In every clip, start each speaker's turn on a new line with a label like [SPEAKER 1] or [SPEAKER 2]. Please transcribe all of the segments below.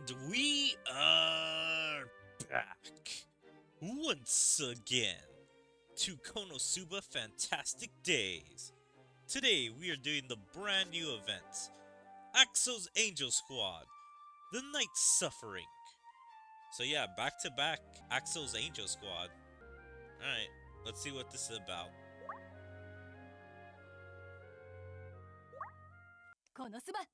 [SPEAKER 1] And we are back once again to KonoSuba Fantastic Days. Today we are doing the brand new event, Axel's Angel Squad, the Night Suffering. So yeah, back to back Axel's Angel Squad. Alright, let's see what this is about.
[SPEAKER 2] KonoSuba.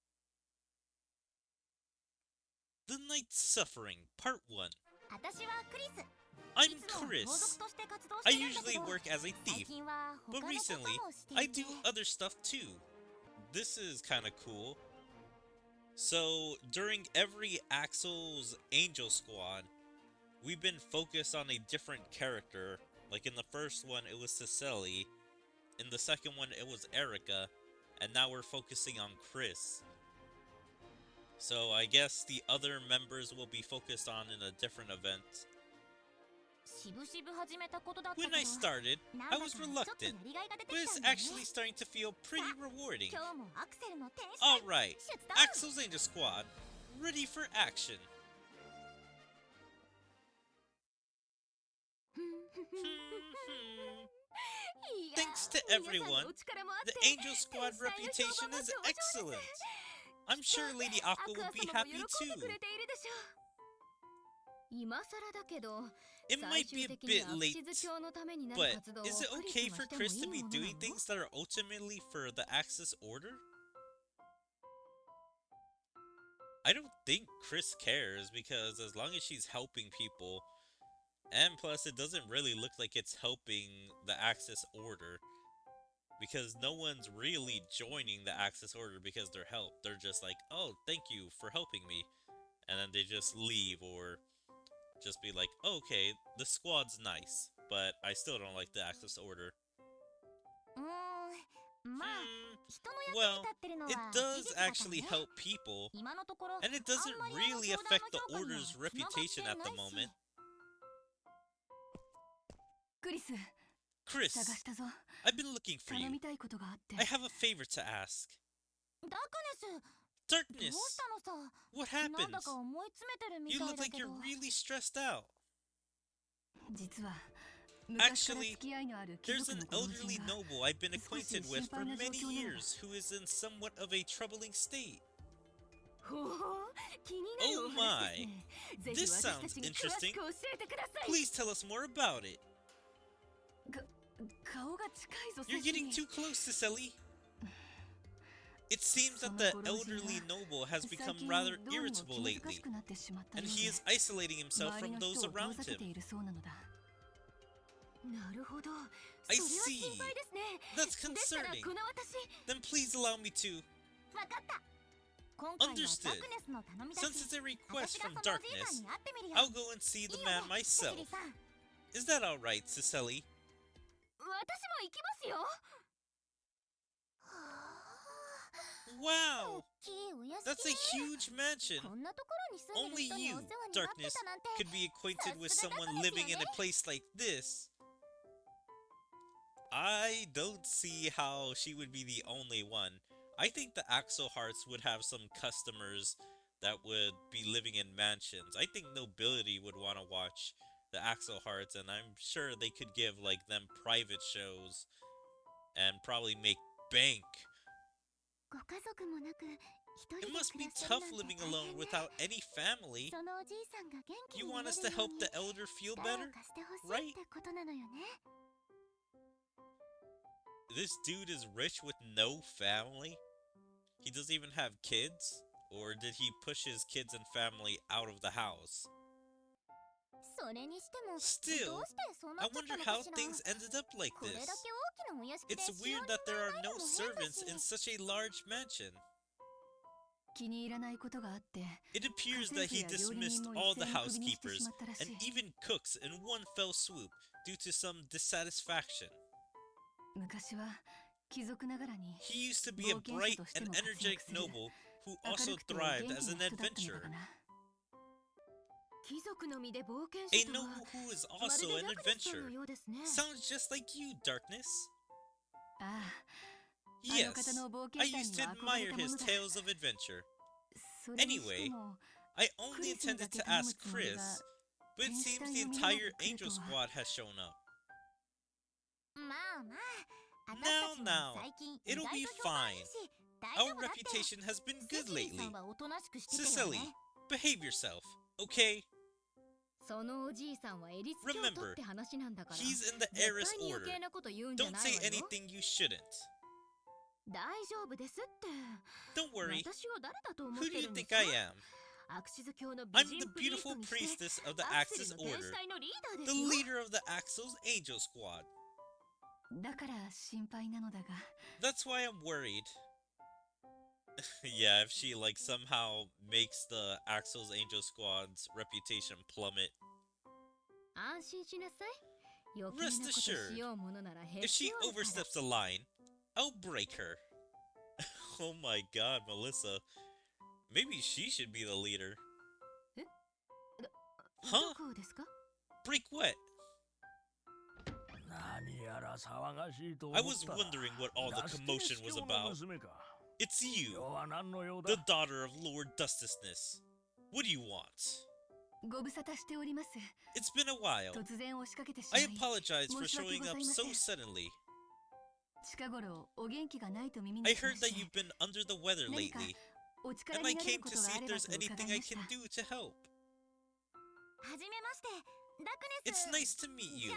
[SPEAKER 1] The Night Suffering, Part 1. I'm Chris. I usually work as a thief, but recently I do other stuff too. This is kinda cool. So, during every Axel's Angel Squad, we've been focused on a different character. Like in the first one, it was Cecily. In the second one, it was Erica. And now we're focusing on Chris. So I guess the other members will be focused on in a different event. When I started, I was reluctant, but it's actually starting to feel pretty rewarding. Alright, Axel's Angel Squad, ready for action. Thanks to everyone, the Angel Squad reputation is excellent. I'm sure Lady Aqua will be happy too. It might be a bit late, but is it okay for Chris to be doing things that are ultimately for the Axis Order? I don't think Chris cares, because as long as she's helping people, and plus it doesn't really look like it's helping the Axis Order, because no one's really joining the Axis Order because they're helped. They're just like, oh, thank you for helping me, and then they just leave, or just be like, oh, okay, the squad's nice, but I still don't like the Axis Order. Well, it does actually help people, and it doesn't really affect the Order's reputation at the moment. Chris, I've been looking for you. I have a favor to ask. Darkness! What happened? You look like you're really stressed out. Actually, there's an elderly noble I've been acquainted with for many years who is in somewhat of a troubling state. Oh my! This sounds interesting. Please tell us more about it. You're getting too close, Cecily. It seems that the elderly noble has become rather irritable lately, and he is isolating himself from those around him. I see. That's concerning. Then please allow me to... Understood. Since it's a request from Darkness, I'll go and see the man myself. Is that alright, Cecily? Wow! That's a huge mansion! Only you, Darkness, could be acquainted with someone living in a place like this. I don't see how she would be the only one. I think the Axel Hearts would have some customers that would be living in mansions. I think nobility would want to watch the Axel Hearts, and I'm sure they could give like them private shows and probably make bank. It must be tough living alone without any family. You want us to help the elder feel better, right? This dude is rich with no family? He doesn't even have kids? Or did he push his kids and family out of the house? Still, I wonder how things ended up like this. It's weird that there are no servants in such a large mansion. It appears that he dismissed all the housekeepers and even cooks in one fell swoop due to some dissatisfaction. He used to be a bright and energetic noble who also thrived as an adventurer. A noble who is also an adventurer. Sounds just like you, Darkness. Yes, I used to admire his tales of adventure. Anyway, I only intended to ask Chris, but it seems the entire Angel Squad has shown up. Now, it'll be fine. Our reputation has been good lately. Cecily, behave yourself, okay? Remember, he's in the heiress order. Don't say anything you shouldn't. Don't worry. Who do you think I am? I'm the beautiful priestess of the Axis Order, the leader of the Axel's Angel Squad. That's why I'm worried. Yeah, if she like somehow makes the Axel's Angel Squad's reputation plummet. Rest assured, if she oversteps the line, I'll break her. Oh my god, Melissa. Maybe she should be the leader. Huh? Break what? I was wondering what all the commotion was about. It's you, the daughter of Lord Dustusness. What do you want? It's been a while. I apologize for showing up so suddenly. I heard that you've been under the weather lately, and I came to see if there's anything I can do to help. It's nice to meet you.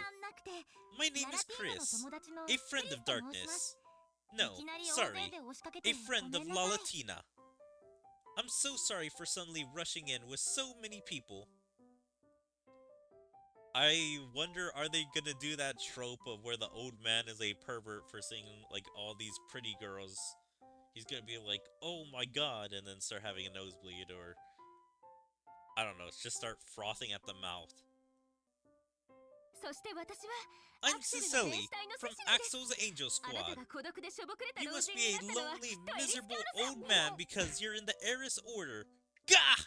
[SPEAKER 1] My name is Chris, a friend of Darkness. No, sorry, a friend of La Latina. I'm so sorry for suddenly rushing in with so many people. I wonder, are they gonna do that trope of where the old man is a pervert for seeing like all these pretty girls? He's gonna be like, oh my god, and then start having a nosebleed, or I don't know, just start frothing at the mouth. I'm Cecily, from Axel's Angel Squad. You must be a lonely, miserable old man because you're in the heiress order. Gah!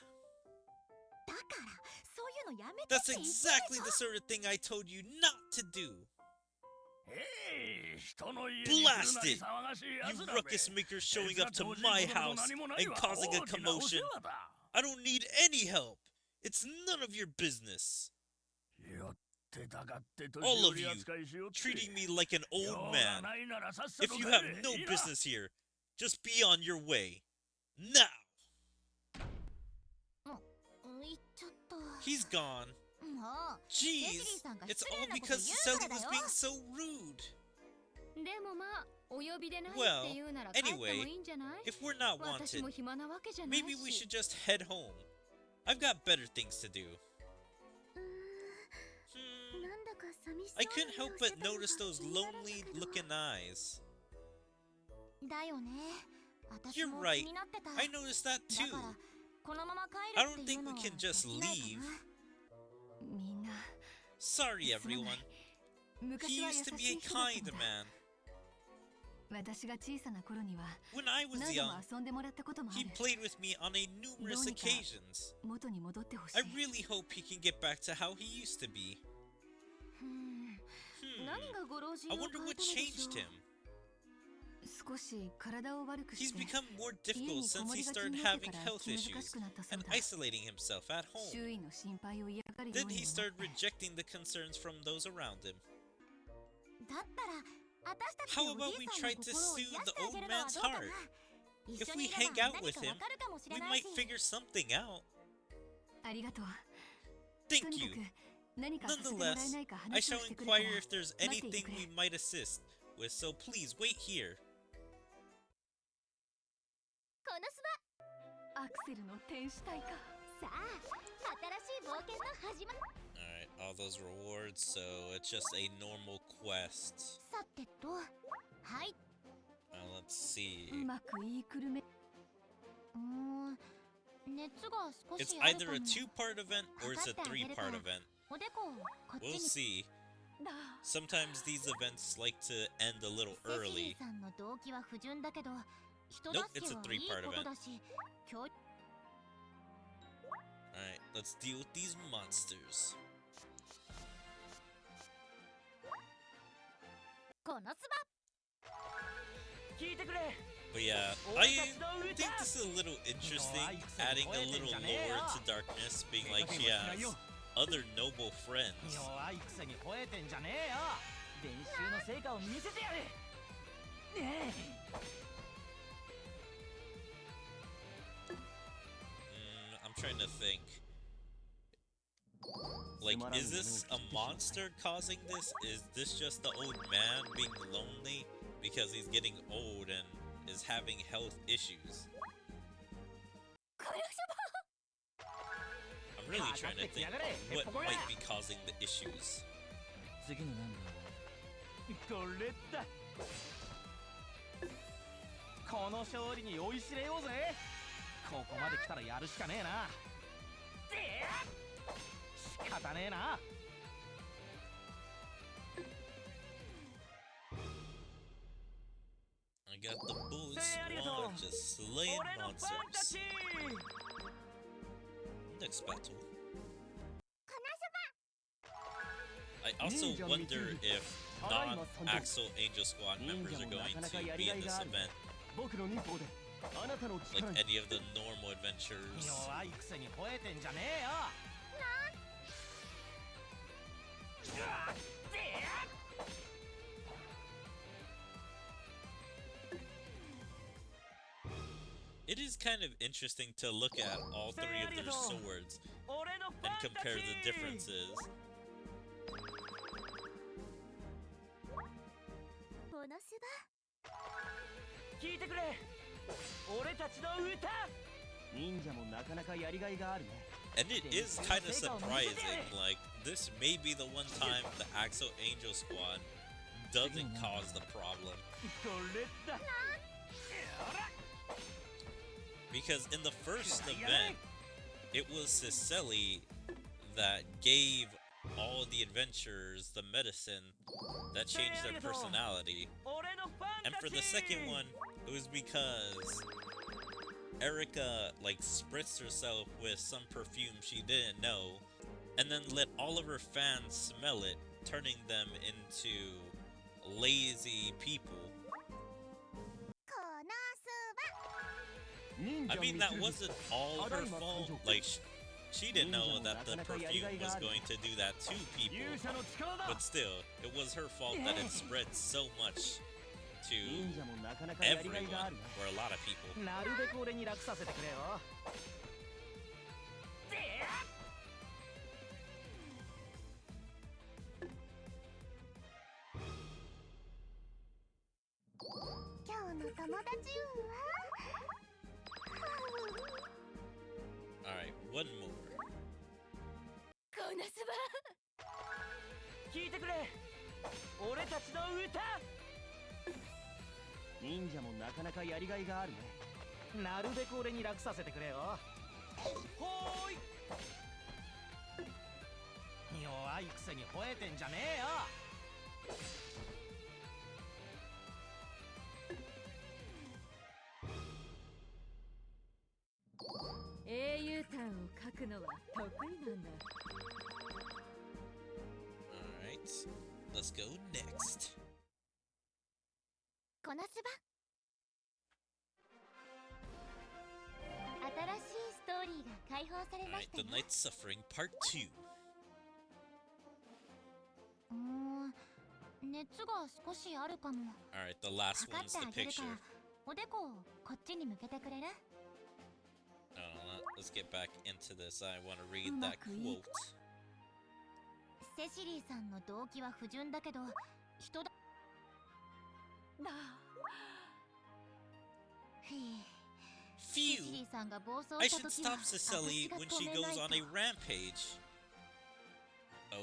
[SPEAKER 1] That's exactly the sort of thing I told you not to do. Blast it! You ruckus makers showing up to my house and causing a commotion. I don't need any help. It's none of your business. All of you, treating me like an old man. If you have no business here, just be on your way. Now! He's gone. Jeez, it's all because Cecily was being so rude. Well, anyway, if we're not wanted, maybe we should just head home. I've got better things to do. I couldn't help but notice those lonely-looking eyes. You're right, I noticed that too. I don't think we can just leave. Sorry, everyone. He used to be a kind man. When I was young, he played with me on numerous occasions. I really hope he can get back to how he used to be. I wonder what changed him. He's become more difficult since he started having health issues and isolating himself at home. Then he started rejecting the concerns from those around him. How about we try to soothe the old man's heart? If we hang out with him, we might figure something out. Thank you. Nonetheless, I shall inquire if there's anything we might assist with, so please wait here. Alright, all those rewards, so it's just a normal quest. Let's see. It's either a 2-part event or it's a 3-part event. We'll see. Sometimes these events like to end a little early. Nope, it's a 3-part event. Alright, let's deal with these monsters. But yeah, I think this is a little interesting, adding a little lore to Darkness, being like she has other noble friends. I'm trying to think. Like, is this a monster causing this? Is this just the old man being lonely because he's getting old and is having health issues? I'm really trying to think what might be causing the issues.
[SPEAKER 2] この勝利に酔いしれようぜ。ここまで来たらやるしかねえな。仕方ねえな。
[SPEAKER 1] I got the bullet squad just slaying monsters. Next battle. I also wonder if non-Axel Angel Squad members are going to be in this event. Like any of the normal adventures. It is kind of interesting to look at all three of their swords and compare the differences. And it is kind of surprising, like, this may be the one time the Axel Angel Squad doesn't cause the problem. Because in the first event, it was Cicely that gave all the adventurers the medicine that changed their personality. And for the second one, it was because Erica, like, spritzed herself with some perfume she didn't know, and then let all of her fans smell it, turning them into lazy people. I mean, that wasn't all her fault. Like, she didn't know that the perfume was going to do that to people, but still, it was her fault that it spread so much to everyone, or a lot of people. Alright, one more. Alright, let's go next.
[SPEAKER 3] KonoSuba.
[SPEAKER 1] Alright, The Night's Suffering Part 2. Alright, the last one's the picture. Let's get back into this. I want to read that quote. Phew! I should stop Cicely when she goes on a rampage.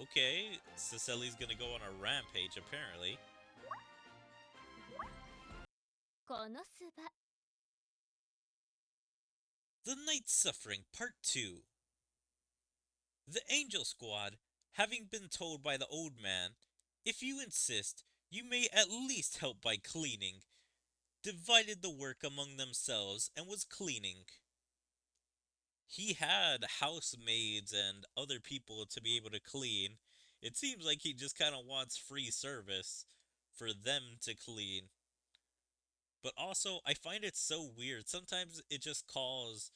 [SPEAKER 1] Okay, Cicely's gonna go on a rampage, apparently. The Night's Suffering Part 2. The Angel Squad, having been told by the old man, if you insist, you may at least help by cleaning, divided the work among themselves and was cleaning. He had housemaids and other people to be able to clean. It seems like he just kind of wants free service for them to clean. But also, I find it so weird. Sometimes it just calls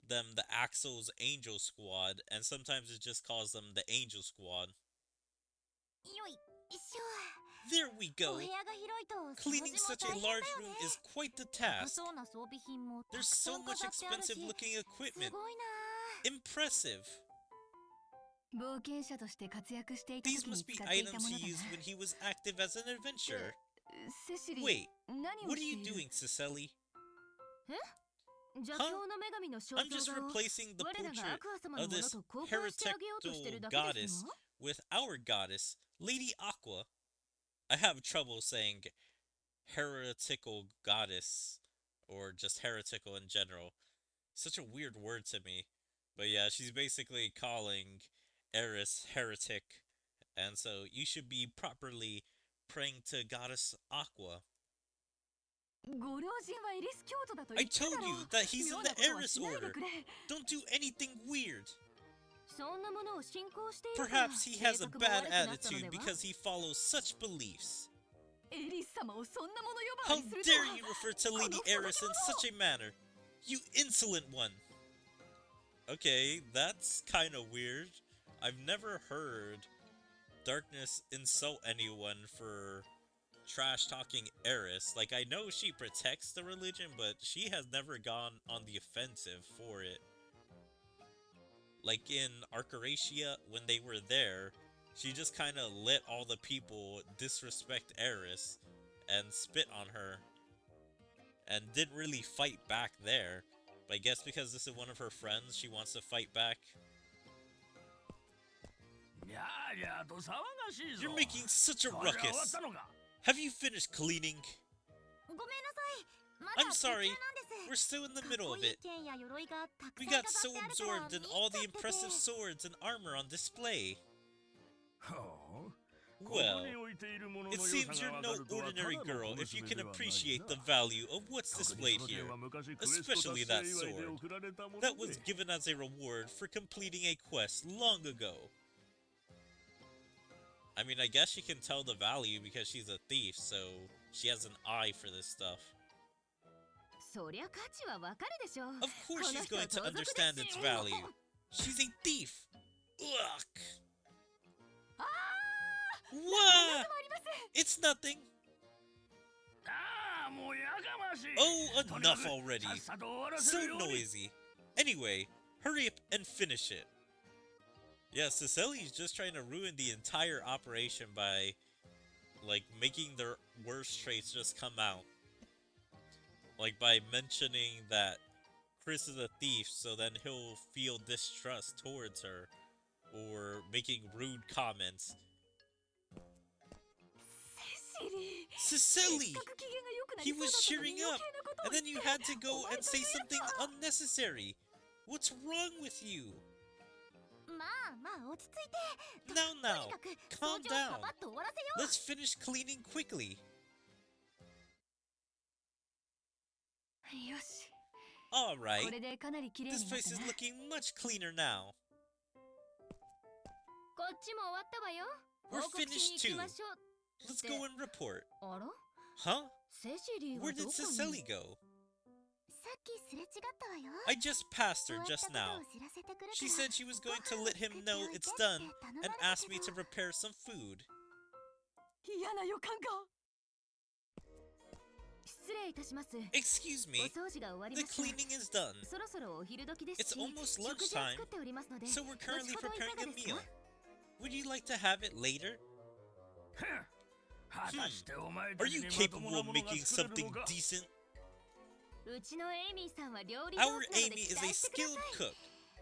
[SPEAKER 1] them the Axel's Angel Squad, and sometimes it just calls them the Angel Squad. There we go! Cleaning such a large room is quite the task. There's so much expensive looking equipment. Impressive! These must be items he used when he was active as an adventurer. Wait, what are you doing, Cicely? Huh? I'm just replacing the portrait of this heretical goddess with our goddess, Lady Aqua. I have trouble saying heretical goddess, or just heretical in general. Such a weird word to me. But yeah, she's basically calling Eris heretic, and so you should be properly praying to Goddess Aqua. I told you that he's in the Eris order. Don't do anything weird. Perhaps he has a bad attitude because he follows such beliefs. How dare you refer to Lady Eris in such a manner? You insolent one! Okay, that's kinda weird. I've never heard Darkness insult anyone for trash-talking Eris. Like, I know she protects the religion, but she has never gone on the offensive for it. Like in Archeracia, when they were there, she just kind of let all the people disrespect Eris and spit on her, and didn't really fight back there. But I guess because this is one of her friends, she wants to fight back. You're making such a ruckus! Have you finished cleaning? I'm sorry, we're still in the middle of it. We got so absorbed in all the impressive swords and armor on display. Well, it seems you're no ordinary girl if you can appreciate the value of what's displayed here, especially that sword. That was given as a reward for completing a quest long ago. I mean, I guess she can tell the value because she's a thief, so she has an eye for this stuff. Of course she's going to understand its value. She's a thief! Ugh! Wah! It's nothing! Oh, enough already! So noisy! Anyway, hurry up and finish it. Yeah, Cicely's just trying to ruin the entire operation by, like, making their worst traits just come out. Like, by mentioning that Chris is a thief, so then he'll feel distrust towards her. Or making rude comments. Cicely! He was cheering up, and then you had to go and say something unnecessary. What's wrong with you? Now, calm down. Let's finish cleaning quickly. Alright, this place is looking much cleaner now. We're finished too. Let's go and report. Huh? Where did Cicely go? I just passed her just now. She said she was going to let him know it's done and asked me to prepare some food. Excuse me, the cleaning is done. It's almost lunchtime, so we're currently preparing a meal. Would you like to have it later? Are you capable of making something decent? Our Amy is a skilled cook,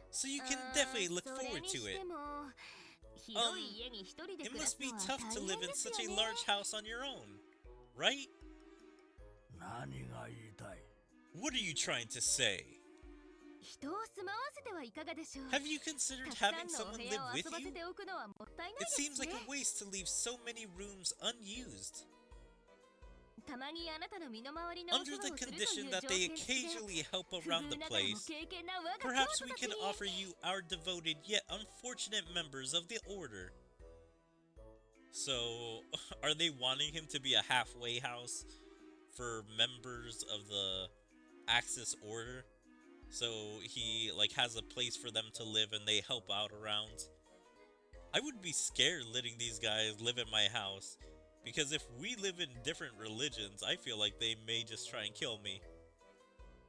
[SPEAKER 1] so you can definitely look forward to it. It must be tough to live in such a large house on your own, right? What are you trying to say? Have you considered having someone live with you? It seems like a waste to leave so many rooms unused. Under the condition that they occasionally help around the place, perhaps we can offer you our devoted yet unfortunate members of the Order. So, are they wanting him to be a halfway house for members of the Axis Order. So he like has a place for them to live and they help out around. I would be scared letting these guys live in my house, because if we live in different religions, I feel like they may just try and kill me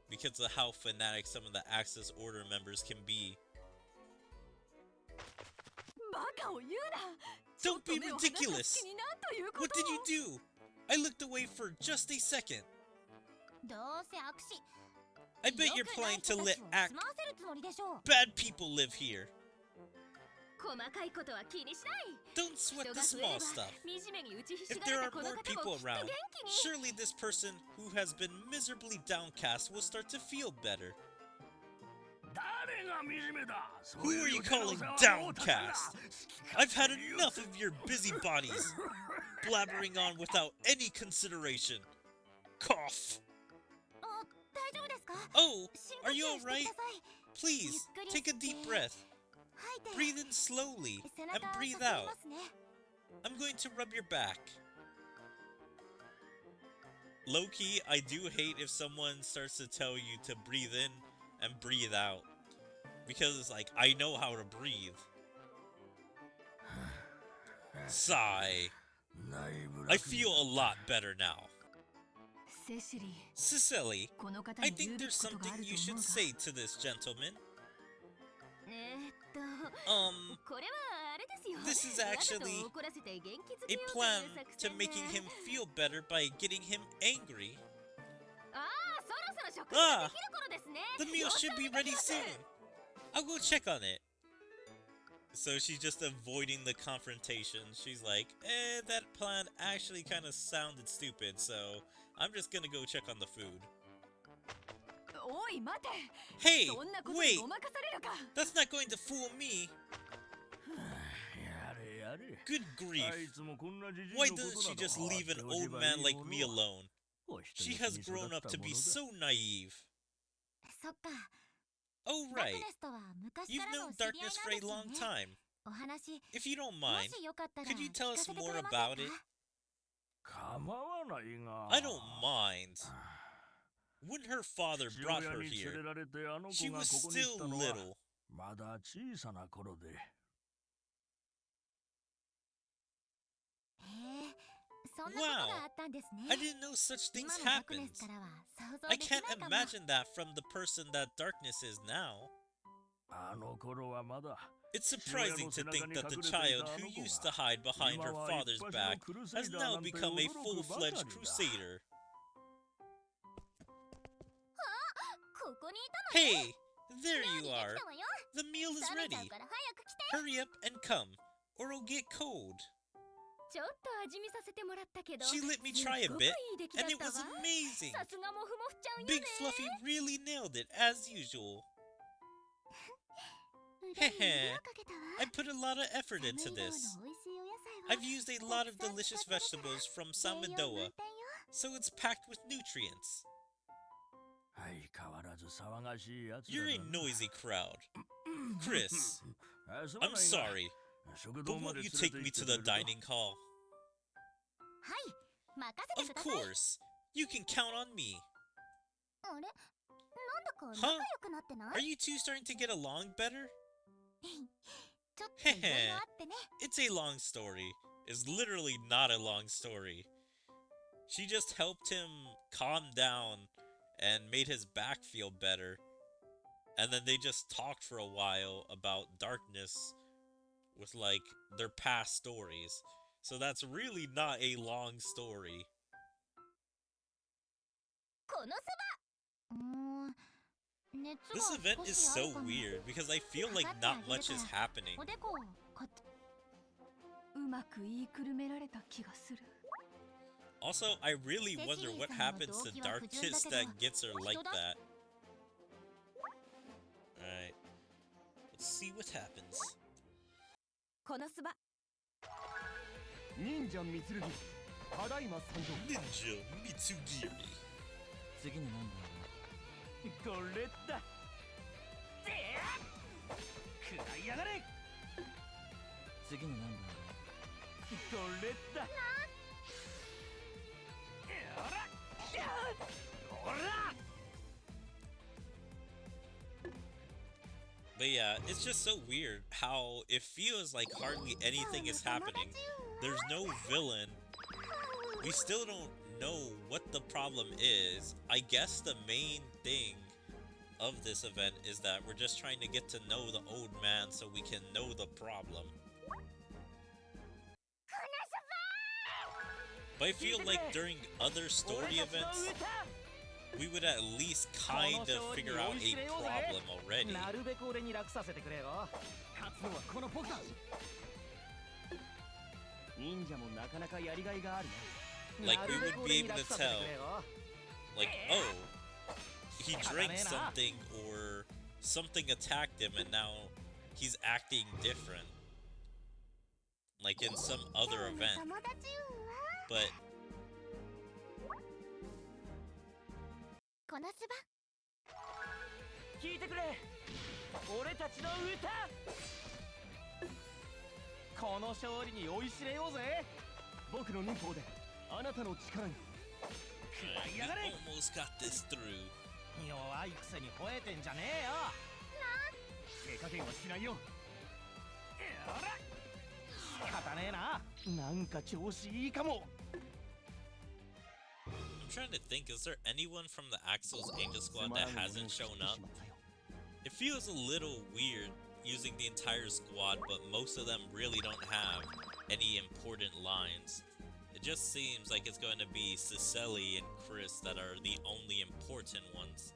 [SPEAKER 1] because of how fanatic some of the Axis Order members can be. Don't be ridiculous! What did you do? I looked away for just a second. I bet you're planning to let bad people live here. Don't sweat the small stuff. If there are more people around, surely this person who has been miserably downcast will start to feel better. Who are you calling downcast? I've had enough of your busybodies, blabbering on without any consideration. Cough. Oh, are you alright? Please, take a deep breath. Breathe in slowly, and breathe out. I'm going to rub your back. Low-key, I do hate if someone starts to tell you to breathe in and breathe out. Because it's like, I know how to breathe. Sigh. I feel a lot better now. Cicely, I think there's something you should say to this gentleman. This is actually a plan to making him feel better by getting him angry. Ah, the meal should be ready soon. I'll go check on it. So she's just avoiding the confrontation. She's like, that plan actually kind of sounded stupid, so I'm just gonna go check on the food. Hey, wait! That's not going to fool me! Good grief! Why doesn't she just leave an old man like me alone? She has grown up to be so naive. Oh right, you've known Darkness for a long time. If you don't mind, could you tell us more about it? I don't mind. When her father brought her here, she was still little. Wow, I didn't know such things happened. I can't imagine that from the person that Darkness is now. It's surprising to think that the child who used to hide behind her father's back has now become a full-fledged crusader. Hey, there you are. The meal is ready. Hurry up and come, or it'll get cold. She let me try a bit, and it was amazing. Big Fluffy really nailed it, as usual. Heh, I put a lot of effort into this. I've used a lot of delicious vegetables from Samadoa, so it's packed with nutrients. You're a noisy crowd. Chris, I'm sorry, but won't you take me to the dining hall? Of course, you can count on me. Huh? Are you two starting to get along better? Heh, it's a long story. It's literally not a long story. She just helped him calm down and made his back feel better. And then they just talked for a while about Darkness with, like, their past stories. So that's really not a long story. This event is so weird because I feel like not much is happening. Also, I really wonder what happens to Darkness that gets her like that. Alright. Let's see what happens. Ninja Mitsugiri.
[SPEAKER 2] これだ。でや。食らいやがれ。次に何だろう。これだ。やら。や
[SPEAKER 1] But yeah, it's just so weird how it feels like hardly anything is happening. There's no villain. We still don't know what the problem is. I guess the main thing of this event is that we're just trying to get to know the old man so we can know the problem. But I feel like during other story events, we would at least kind of figure out a problem already. Like, we would be able to tell, like, oh, he drank something or something attacked him and now he's acting different. Like in some other event. But we almost got this through.
[SPEAKER 2] 弱いくせに吠えてんじゃねえよ。手加減はしないよ。ほら、仕方ねえな。なんか調子いいかも。
[SPEAKER 1] I'm trying to think, is there anyone from the Axel's Angel Squad that hasn't shown up? It feels a little weird using the entire squad, but most of them really don't have any important lines. It just seems like it's going to be Cicely and Chris that are the only important ones.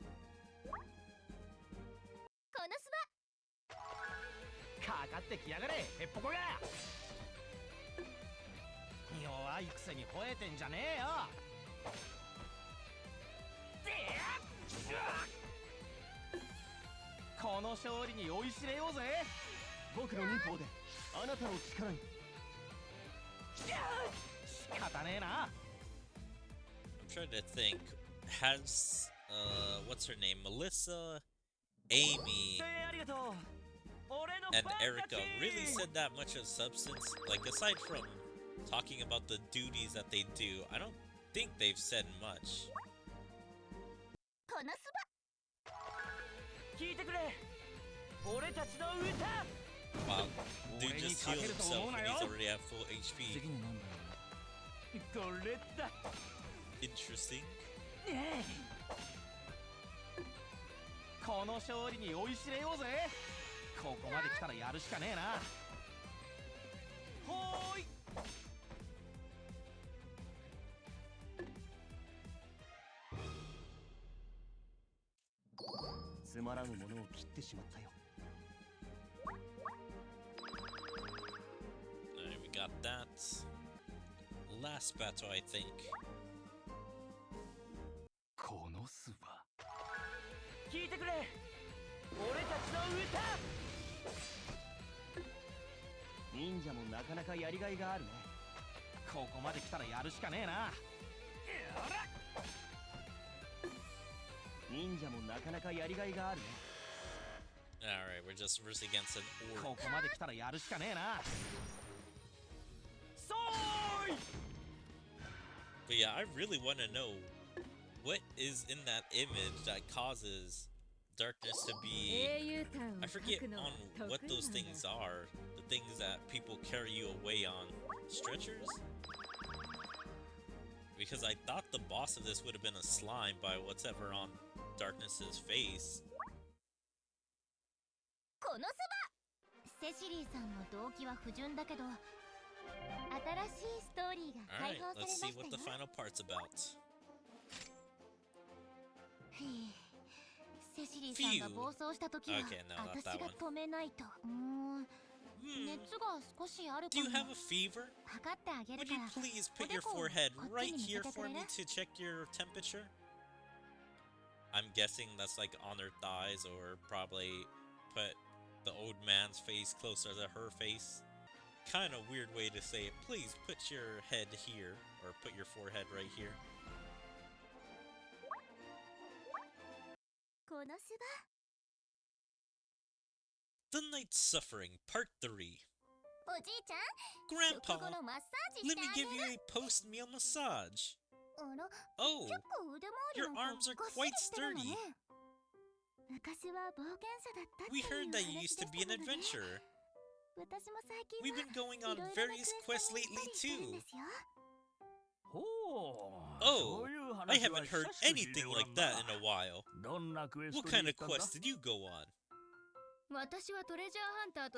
[SPEAKER 1] I'm trying to think. Has what's her name? Melissa, Amy, and Erica really said that much of substance? Like, aside from talking about the duties that they do, I don't think they've said much. Wow, dude just healed himself and he's already at full HP. Interesting. Alright, we got that. Last battle, I think.
[SPEAKER 2] KonoSuba. 聞いてくれ。俺たちの歌。忍者もなかなかやりがいがあるね。ここまで来たらやるしかねえな。ほら。忍者もなかなかやりがいがあるね。
[SPEAKER 1] Alright, we're just versing against an orc.
[SPEAKER 2] ここまで来たらやるしかねえな。そーい。
[SPEAKER 1] But yeah, I really want to know what is in that image that causes darkness to be... I forget on what those things are. The things that people carry you away on. Stretchers? Because I thought the boss of this would have been a slime by what's ever on Darkness's face. Alright, let's see what the final part's about. Phew. Okay, no, not that one. Do you have a fever? Would you please put your forehead right here for me to check your temperature? I'm guessing that's like on her thighs, or probably put the old man's face closer to her face. Kind of weird way to say it. Please put your head here, or put your forehead right here. The Night's Suffering, Part 3. Grandpa, let me give you a post-meal massage. Oh, your arms are quite sturdy. We heard that you used to be an adventurer. We've been going on various quests lately too. Oh, I haven't heard anything like that in a while. What kind of quest did you go on?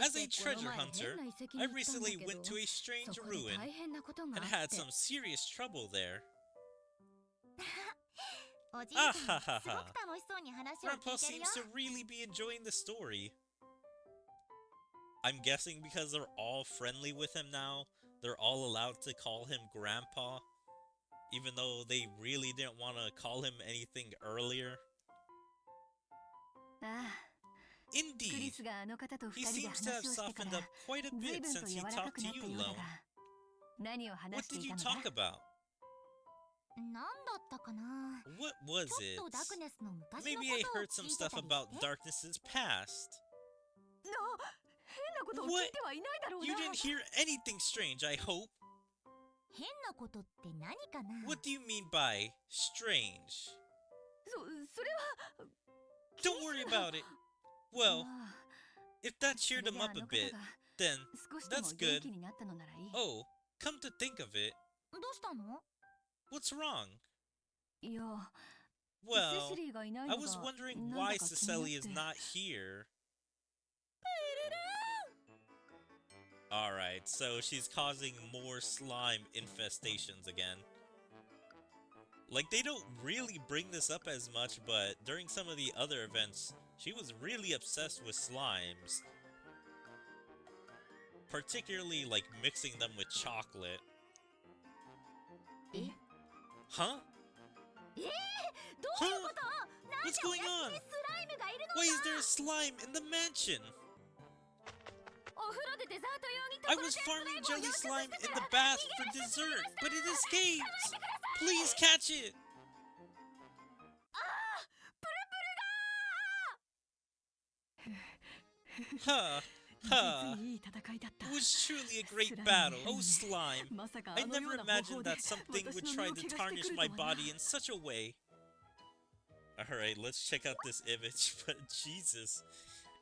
[SPEAKER 1] As a treasure hunter, I recently went to a strange ruin and had some serious trouble there. Ah ha ha ha. Grandpa seems to really be enjoying the story. I'm guessing because they're all friendly with him now, they're all allowed to call him Grandpa, even though they really didn't want to call him anything earlier. Indeed, he seems to have softened up quite a bit since he talked to you, Lone. What did you talk about? What was it? Maybe I heard some stuff about Darkness's past. What? You didn't hear anything strange, I hope. What do you mean by strange? Don't worry about it. Well, if that cheered him up a bit, then that's good. Oh, come to think of it, what's wrong? Well, I was wondering why Cecily is not here. Alright, so she's causing more slime infestations again. Like, they don't really bring this up as much, but during some of the other events, she was really obsessed with slimes. Particularly, like, mixing them with chocolate. Huh? Huh? What's going on? Why is there a slime in the mansion? I was farming jelly slime in the bath for dessert, but it escaped! Please catch it! Ha! Ha! It was truly a great battle. Oh, slime! I never imagined that something would try to tarnish my body in such a way. Alright, let's check out this image, but Jesus.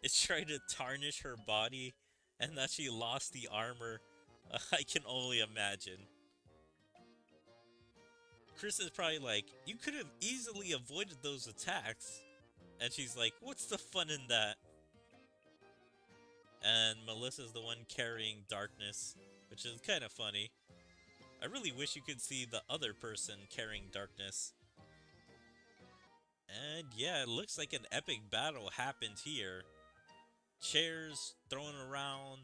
[SPEAKER 1] It's trying to tarnish her body, and that she lost the armor. I can only imagine. Chris is probably like, you could have easily avoided those attacks. And she's like, what's the fun in that? And Melissa's the one carrying Darkness, which is kind of funny. I really wish you could see the other person carrying Darkness. And yeah, it looks like an epic battle happened here. Chairs thrown around,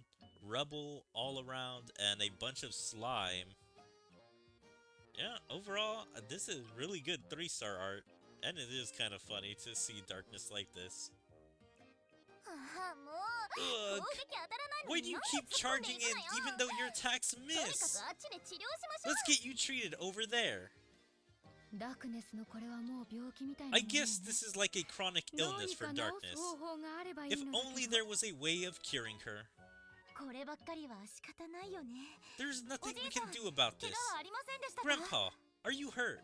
[SPEAKER 1] rubble all around, and a bunch of slime. Yeah, overall, this is really good 3-star art. And it is kind of funny to see Darkness like this. Ugh! Why do you keep charging in even though your attacks miss? Let's get you treated over there. I guess this is like a chronic illness for Darkness. If only there was a way of curing her. There's nothing we can do about this. Grandpa, are you hurt?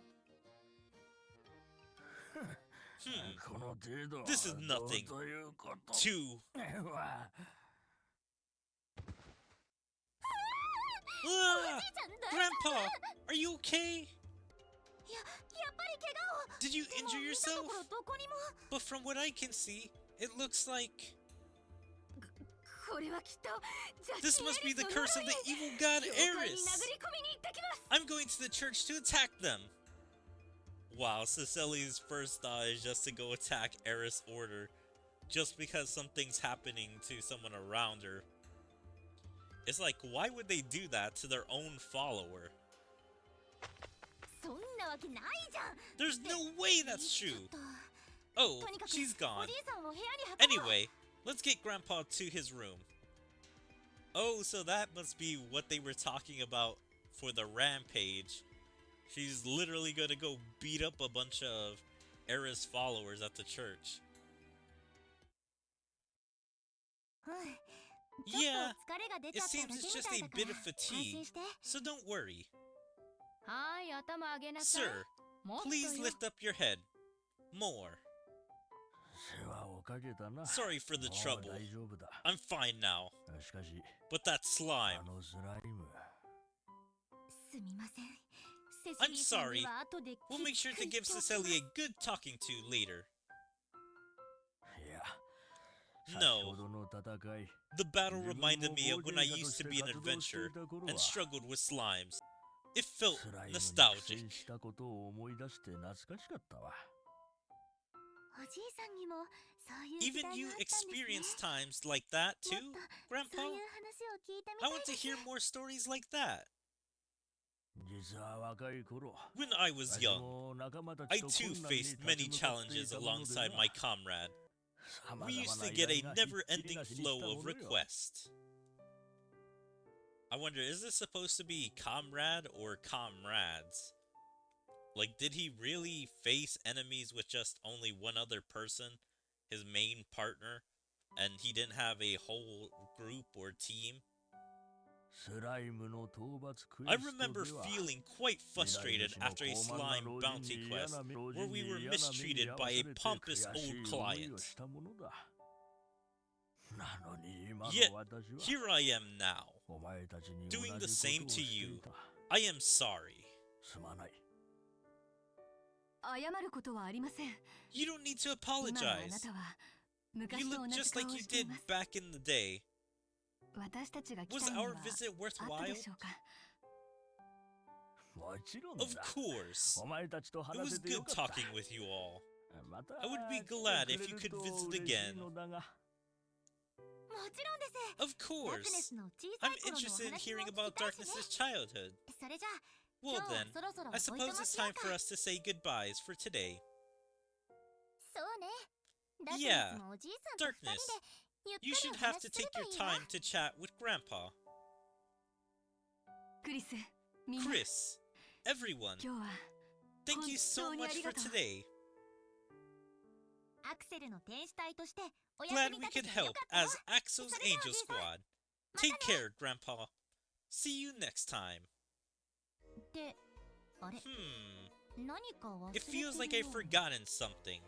[SPEAKER 1] This is nothing. Grandpa, are you okay? Did you injure yourself? But from what I can see, it looks like... This must be the curse of the evil god Eris! I'm going to the church to attack them! Wow, Cecily's first thought is just to go attack Eris' order, just because something's happening to someone around her. It's like, why would they do that to their own follower? There's no way that's true! Oh, she's gone. Anyway, let's get Grandpa to his room. Oh, so that must be what they were talking about for the rampage. She's literally gonna go beat up a bunch of Eris followers at the church. Yeah, it seems it's just a bit of fatigue, so don't worry. Sir, please lift up your head. More. Sorry for the trouble. I'm fine now. But that slime. I'm sorry. We'll make sure to give Cecily a good talking to later. No. The battle reminded me of when I used to be an adventurer and struggled with slimes. It felt nostalgic. Even you experienced times like that too, Grandpa? I want to hear more stories like that. When I was young, I too faced many challenges alongside my comrade. We used to get a never-ending flow of requests. I wonder, is this supposed to be comrade or comrades? Like, did he really face enemies with just only one other person, his main partner, and he didn't have a whole group or team? I remember feeling quite frustrated after a slime bounty quest where we were mistreated by a pompous old client. Yet, here I am now, doing the same to you. I am sorry. You don't need to apologize. You look just like you did back in the day. Was our visit worthwhile? Of course. It was good talking with you all. I would be glad if you could visit again. Of course. I'm interested in hearing about Darkness's childhood. Well then, I suppose it's time for us to say goodbyes for today. Yeah, Darkness, you should have to take your time to chat with Grandpa. Chris, everyone, thank you so much for today. Glad we could help as Axel's Angel Squad. Take care, Grandpa. See you next time. It feels like I've forgotten something.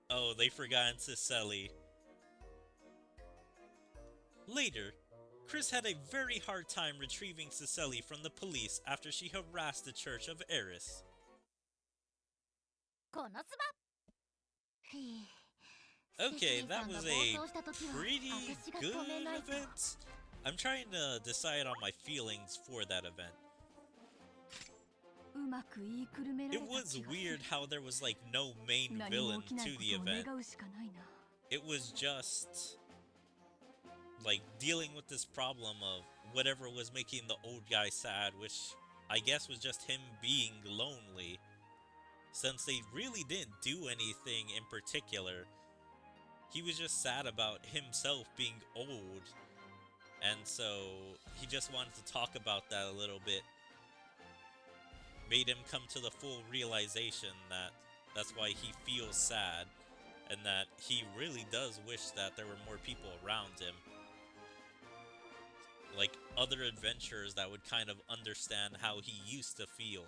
[SPEAKER 1] Oh, they've forgotten Cecily. Later, Chris had a very hard time retrieving Cecily from the police after she harassed the Church of Eris. Okay, that was a pretty good event. I'm trying to decide on my feelings for that event. It was weird how there was like no main villain to the event. It was just like dealing with this problem of whatever was making the old guy sad, which I guess was just him being lonely, since they really didn't do anything in particular. He was just sad about himself being old, and so he just wanted to talk about that a little bit. Made him come to the full realization that that's why he feels sad, and that he really does wish that there were more people around him. Like other adventurers that would kind of understand how he used to feel.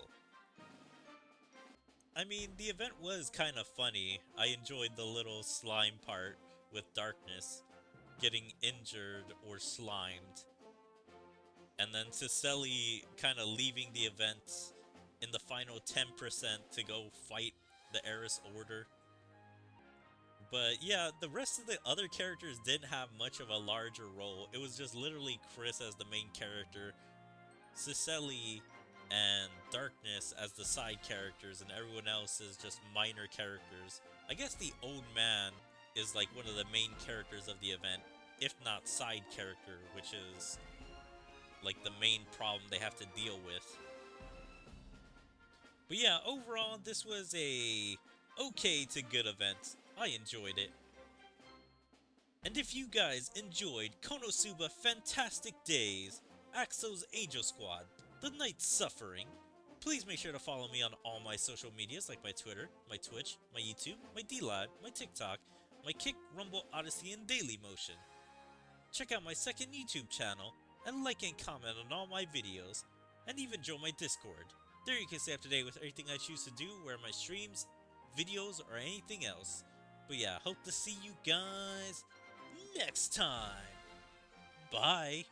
[SPEAKER 1] I mean, the event was kind of funny. I enjoyed the little slime part with Darkness getting injured or slimed. And then Cecily kind of leaving the event in the final 10% to go fight the Eris Order. But yeah, the rest of the other characters didn't have much of a larger role. It was just literally Chris as the main character, Cecily and Darkness as the side characters, and everyone else is just minor characters. I guess the old man is like one of the main characters of the event, if not side character, which is like the main problem they have to deal with. But yeah, overall, this was a okay to good event. I enjoyed it. And if you guys enjoyed KonoSuba Fantastic Days, Axel's Angel Squad, The Night Suffering, please make sure to follow me on all my social medias like my Twitter, my Twitch, my YouTube, my D-Live, my TikTok, my Kick, Rumble, Odyssey, and Dailymotion. Check out my second YouTube channel, and like and comment on all my videos. and even join my Discord. There you can stay up to date with everything I choose to do, where my streams, videos, or anything else. But yeah, hope to see you guys next time. Bye!